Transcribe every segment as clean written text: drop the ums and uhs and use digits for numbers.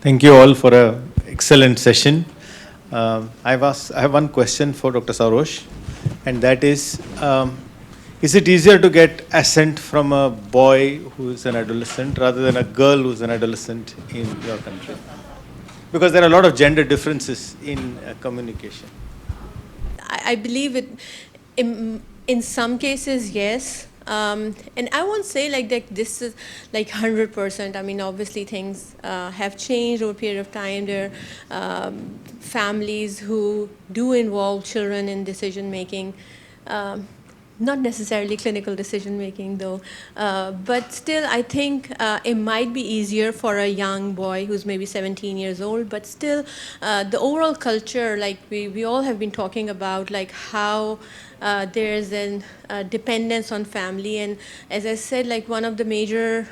Thank you all for an excellent session. I have one question for Dr. Sarosh, and that is it easier to get assent from a boy who is an adolescent rather than a girl who is an adolescent in your country? Because there are a lot of gender differences in communication. I believe it, in some cases, yes. And I won't say like that this is like 100%. I mean, obviously things have changed over a period of time. There are families who do involve children in decision making. Not necessarily clinical decision making though, but still I think it might be easier for a young boy who's maybe 17 years old, but still the overall culture, like we all have been talking about, like how there's an dependence on family, and as I said, like one of the major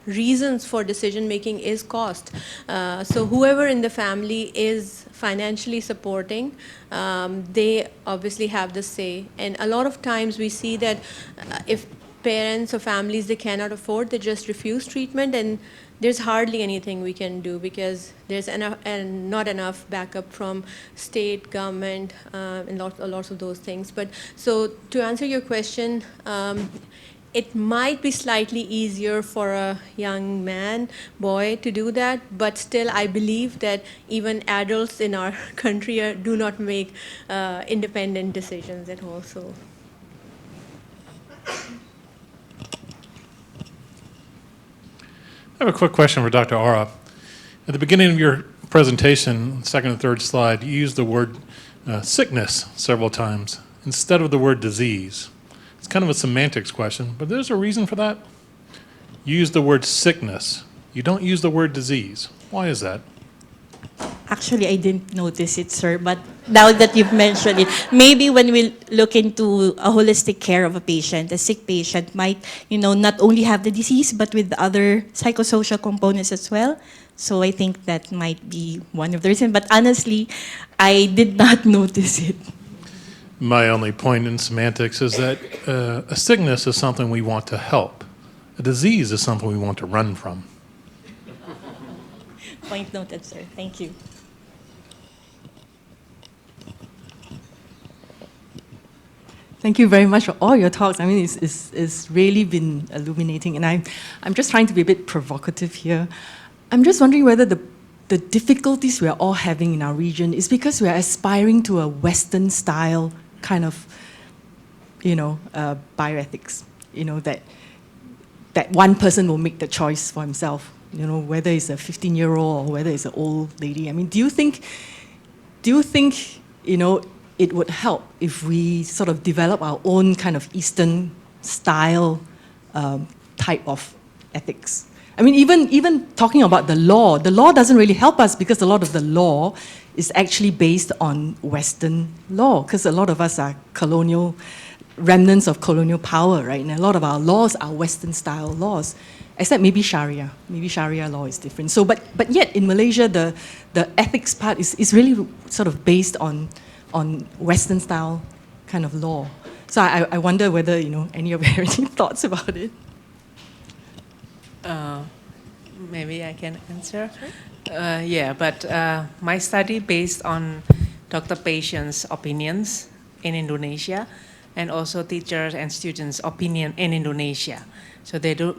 reasons for decision making is cost. So whoever in the family is financially supporting, they obviously have the say. And a lot of times we see that if parents or families, they cannot afford, they just refuse treatment, and there's hardly anything we can do because there's not enough backup from state, government, and lots of those things. But so to answer your question, it might be slightly easier for a young boy to do that, but still I believe that even adults in our country do not make independent decisions at all. So. I have a quick question for Dr. Ara. At the beginning of your presentation, second and third slide, you used the word sickness several times instead of the word disease. It's kind of a semantics question, but there's a reason for that. You use the word sickness. You don't use the word disease. Why is that? Actually, I didn't notice it, sir, but now that you've mentioned it, maybe when we look into a holistic care of a patient, a sick patient might, not only have the disease, but with other psychosocial components as well. So I think that might be one of the reasons. But honestly, I did not notice it. My only point in semantics is that a sickness is something we want to help. A disease is something we want to run from. Point noted, sir. Thank you. Thank you very much for all your talks. I mean, it's really been illuminating, and I'm just trying to be a bit provocative here. I'm just wondering whether the difficulties we're all having in our region is because we're aspiring to a Western style kind of, bioethics, that one person will make the choice for himself, whether it's a 15-year-old or whether it's an old lady. I mean, do you think, it would help if we sort of develop our own kind of Eastern style type of ethics? I mean, even talking about the law doesn't really help us because a lot of the law is actually based on Western law, because a lot of us are colonial, remnants of colonial power, right? And a lot of our laws are Western style laws, except maybe Sharia. Maybe Sharia law is different. So, but yet in Malaysia, the ethics part is really sort of based on Western style kind of law. So I wonder whether, any of you have any thoughts about it? Maybe I can answer. Yeah, but my study based on doctor-patients' opinions in Indonesia, and also teachers and students' opinion in Indonesia. So they do,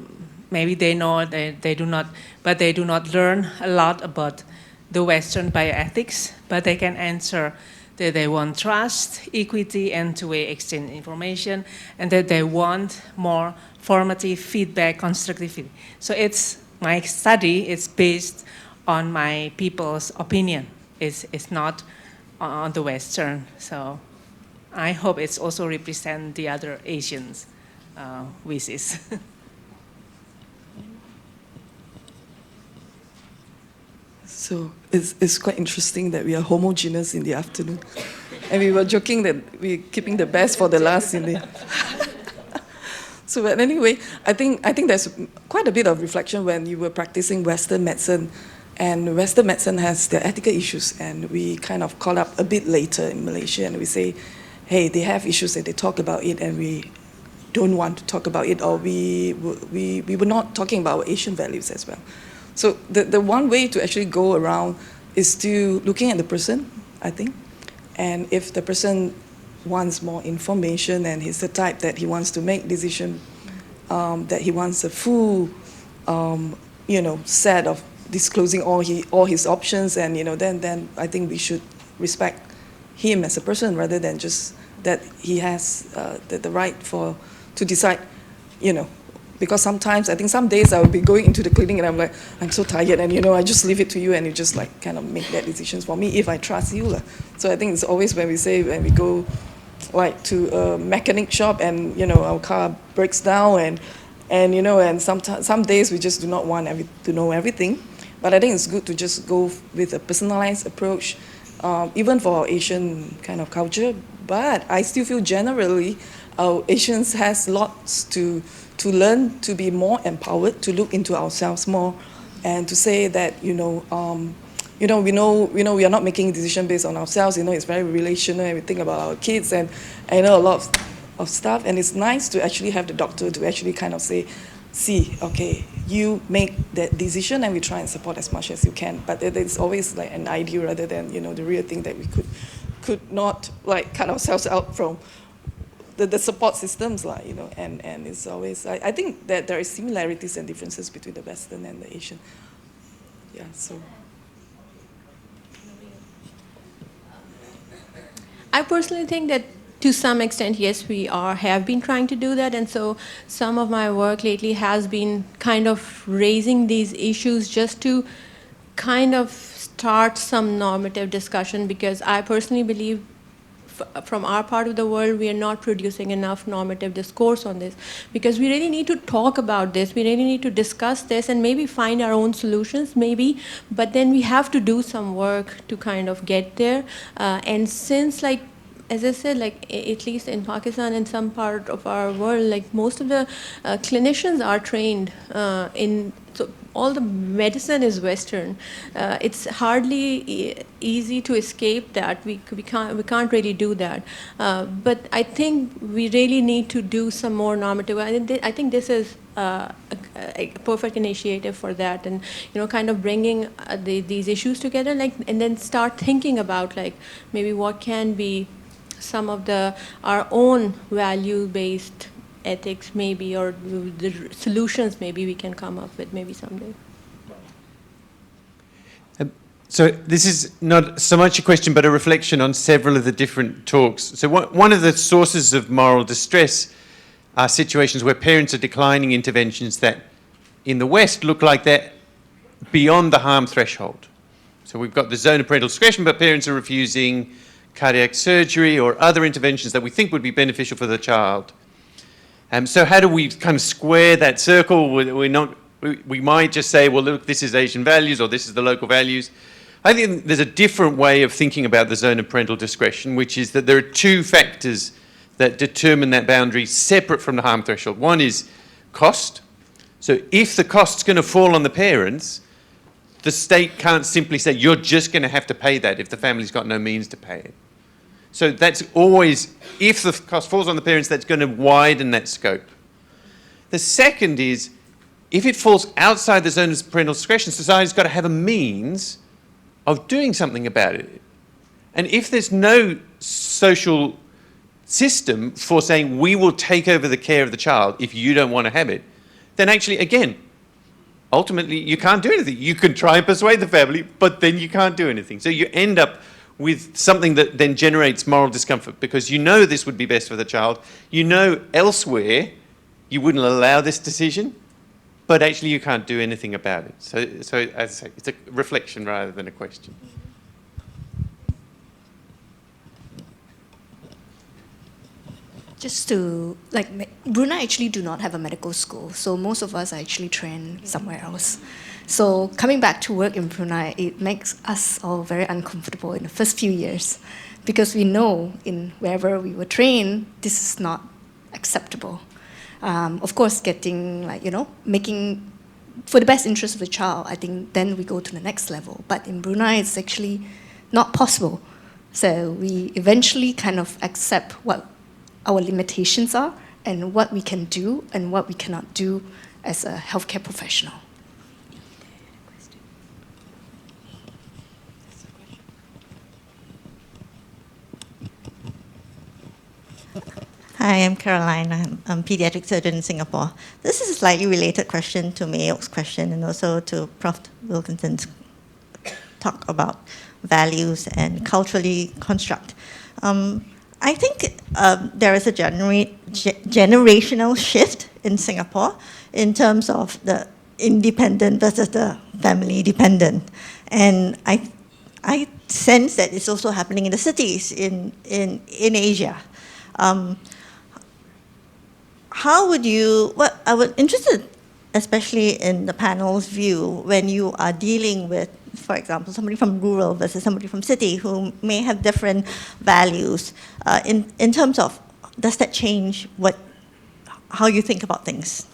maybe they know they do not, but they do not learn a lot about the Western bioethics, but they can answer that they want trust, equity, and two-way exchange information, and that they want more formative feedback, constructive feedback. So my study is based on my people's opinion. It's not on the Western. So I hope it's also represent the other Asians' wishes. So it's quite interesting that we are homogeneous in the afternoon. And we were joking that we're keeping the best for the last in the... So but anyway, I think there's quite a bit of reflection when you were practicing Western medicine. And Western medicine has their ethical issues, and we kind of call up a bit later in Malaysia, and we say, hey, they have issues and they talk about it, and we don't want to talk about it, or we were not talking about our Asian values as well. So the one way to actually go around is to looking at the person, I think. And if the person wants more information and he's the type that he wants to make decision, that he wants a full, set of disclosing all his options, and then I think we should respect him as a person rather than just that he has the right to decide, because sometimes I think some days I will be going into the clinic and I'm like, I'm so tired, and I just leave it to you and you just like kind of make that decisions for me if I trust you. So I think it's always when we go like to a mechanic shop and our car breaks down and some days we just do not want to know everything. But I think it's good to just go with a personalized approach, even for our Asian kind of culture. But I still feel generally our Asians has lots to learn, to be more empowered, to look into ourselves more, and to say that we are not making a decision based on ourselves. It's very relational, and we think about our kids and a lot of stuff. And it's nice to actually have the doctor to actually kind of say, see, okay, you make that decision and we try and support as much as you can. But it's always like an idea rather than the real thing that we could not like cut ourselves out from the support systems, and it's always, I think that there is similarities and differences between the Western and the Asian. Yeah, so. I personally think that to some extent, yes, we have been trying to do that, and so some of my work lately has been kind of raising these issues just to kind of start some normative discussion, because I personally believe from our part of the world, we are not producing enough normative discourse on this, because we really need to talk about this, we really need to discuss this and maybe find our own solutions, maybe, but then we have to do some work to kind of get there. And since, like, as I said, like at least in Pakistan and some part of our world, like most of the clinicians are trained so all the medicine is Western. It's hardly easy to escape that. We can't really do that. But I think we really need to do some more normative. I think this is a perfect initiative for that, and kind of bringing these issues together, like, and then start thinking about like maybe what can be some of our own value-based ethics, maybe, or the solutions maybe we can come up with maybe someday. So this is not so much a question, but a reflection on several of the different talks. So one of the sources of moral distress are situations where parents are declining interventions that in the West look like they're beyond the harm threshold. So we've got the zone of parental discretion, but parents are refusing cardiac surgery or other interventions that we think would be beneficial for the child. So how do we kind of square that circle? We might just say, well, look, this is Asian values or this is the local values. I think there's a different way of thinking about the zone of parental discretion, which is that there are two factors that determine that boundary separate from the harm threshold. One is cost. So if the cost's going to fall on the parents, the state can't simply say, you're just going to have to pay that if the family's got no means to pay it. So that's always, if the cost falls on the parents, that's going to widen that scope. The second is, if it falls outside the zone of parental discretion, society's got to have a means of doing something about it. And if there's no social system for saying, we will take over the care of the child if you don't want to have it, then actually, again, ultimately, you can't do anything. You can try and persuade the family, but then you can't do anything. So you end up with something that then generates moral discomfort, because this would be best for the child. Elsewhere you wouldn't allow this decision, but actually you can't do anything about it. So as I say, it's a reflection rather than a question. Just to, Brunei actually do not have a medical school, so most of us are actually trained somewhere else. So coming back to work in Brunei, it makes us all very uncomfortable in the first few years, because we know in wherever we were trained, this is not acceptable. Of course, making for the best interest of the child, I think then we go to the next level. But in Brunei, it's actually not possible. So we eventually kind of accept what our limitations are and what we can do and what we cannot do as a healthcare professional. Hi, I'm Caroline. I'm a pediatric surgeon in Singapore. This is a slightly related question to Mayo's question and also to Prof. Wilkinson's talk about values and culturally construct. I think there is a generational shift in Singapore in terms of the independent versus the family dependent. And I sense that it's also happening in the cities in Asia. How would you, I was interested, especially in the panel's view, when you are dealing with, for example, somebody from rural versus somebody from city who may have different values, in terms of, does that change how you think about things?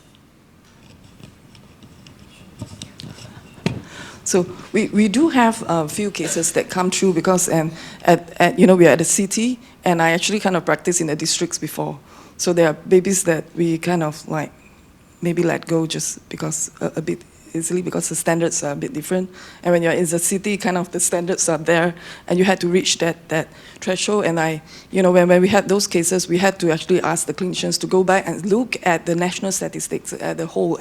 So we do have a few cases that come through because we are at the city, and I actually kind of practiced in the districts before. So there are babies that we kind of like maybe let go just because a bit easily because the standards are a bit different. And when you're in the city, kind of the standards are there, and you had to reach that threshold. And when we had those cases, we had to actually ask the clinicians to go back and look at the national statistics as a whole.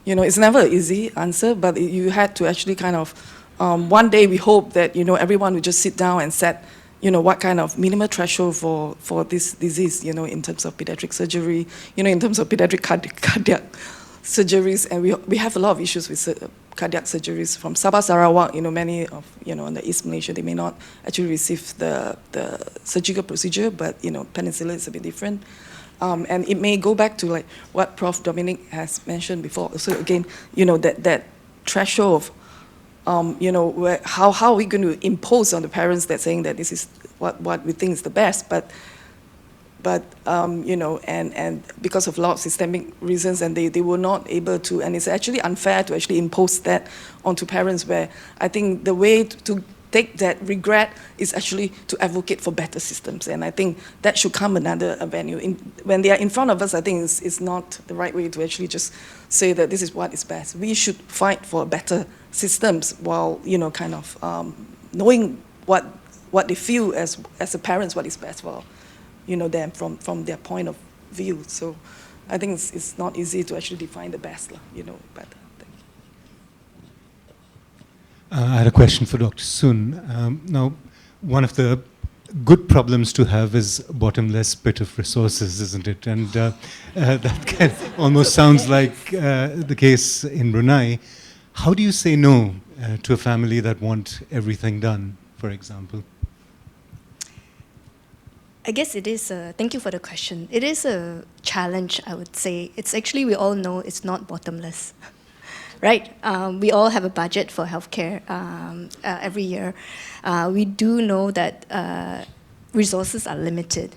It's never an easy answer, but you had to actually kind of, one day we hope that, everyone would just sit down and set, what kind of minimum threshold for this disease, in terms of pediatric surgery, in terms of pediatric cardiac surgeries. And we have a lot of issues with cardiac surgeries from Sabah, Sarawak, many of, in the East Malaysia, they may not actually receive the surgical procedure, but, Peninsula is a bit different. And it may go back to like what Prof. Dominic has mentioned before. So again, that threshold of, how are we going to impose on the parents that saying that this is what we think is the best, but and because of a lot of systemic reasons, and they were not able to, and it's actually unfair to actually impose that onto parents, where I think the way to take that regret is actually to advocate for better systems. And I think that should come another avenue. When they are in front of us, I think it's not the right way to actually just say that this is what is best. We should fight for better systems while, kind of knowing what they feel as a parents, what is best for, them from their point of view. So I think it's not easy to actually define the best, better. I had a question for Dr. Sun. Now, one of the good problems to have is bottomless pit of resources, isn't it? And that almost sounds like the case in Brunei. How do you say no to a family that want everything done, for example? I guess it is thank you for the question. It is a challenge, I would say. It's actually, we all know it's not bottomless. Right, we all have a budget for healthcare every year. We do know that resources are limited.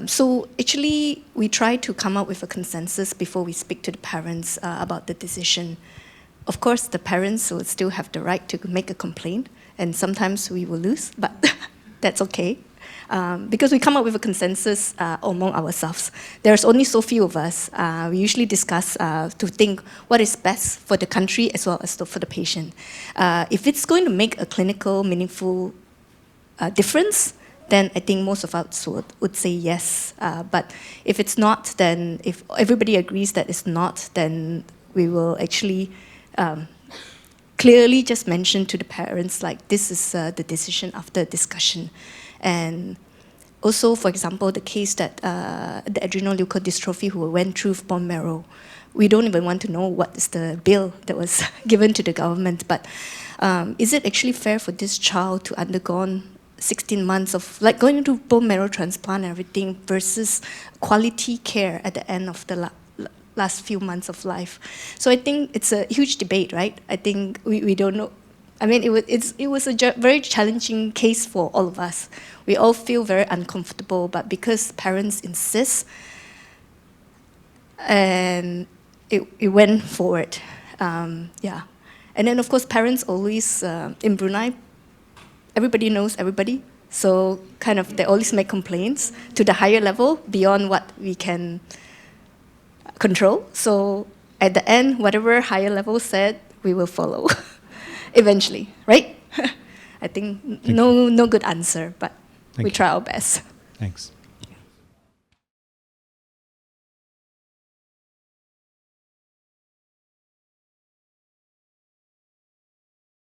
So actually, we try to come up with a consensus before we speak to the parents about the decision. Of course, the parents will still have the right to make a complaint, and sometimes we will lose, but that's okay. Because we come up with a consensus among ourselves. There's only so few of us. We usually discuss to think what is best for the country as well as for the patient. If it's going to make a clinical, meaningful difference, then I think most of us would say yes. But if it's not, then if everybody agrees that it's not, then we will actually clearly just mention to the parents, like, this is the decision after discussion. And also, for example, the case that the adrenoleukodystrophy who went through bone marrow, we don't even want to know what is the bill that was given to the government, but is it actually fair for this child to undergo 16 months of, like, going into bone marrow transplant and everything versus quality care at the end of the last few months of life? So I think it's a huge debate, right? I think we don't know. I mean, it was a very challenging case for all of us. We all feel very uncomfortable, but because parents insist, and it went forward. Yeah. And then, of course, parents always, in Brunei, everybody knows everybody. So kind of they always make complaints to the higher level beyond what we can control. So at the end, whatever higher level said, we will follow. Eventually, right? I think no good answer, but we try our best. Thanks.